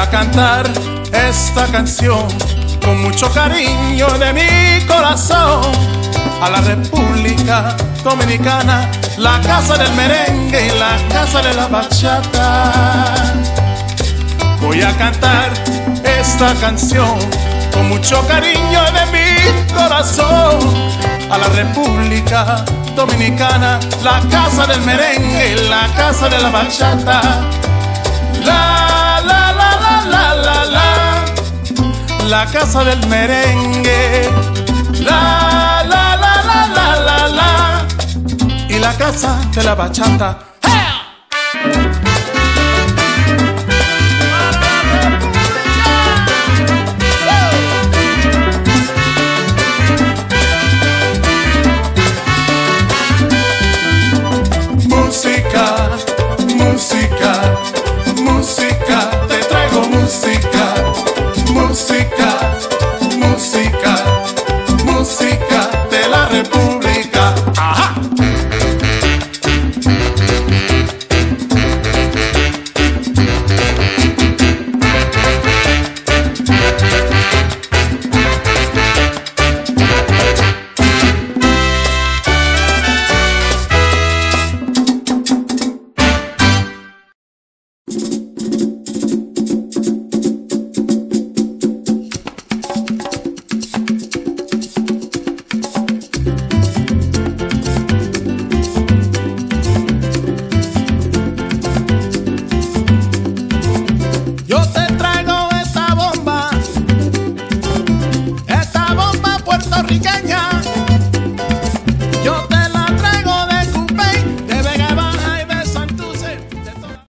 a cantar esta canción con mucho cariño de mi corazón a la República Dominicana, la casa del merengue y la casa de la bachata. Voy a cantar esta canción con mucho cariño de mi corazón a la República Dominicana, la casa del merengue y la casa de la bachata. La la la la la la la, la casa del merengue. La la la la la la la, y la casa de la bachata. Música, música, música, te traigo música, música, música, música de la República. ¡Ajá! Puertorriqueña.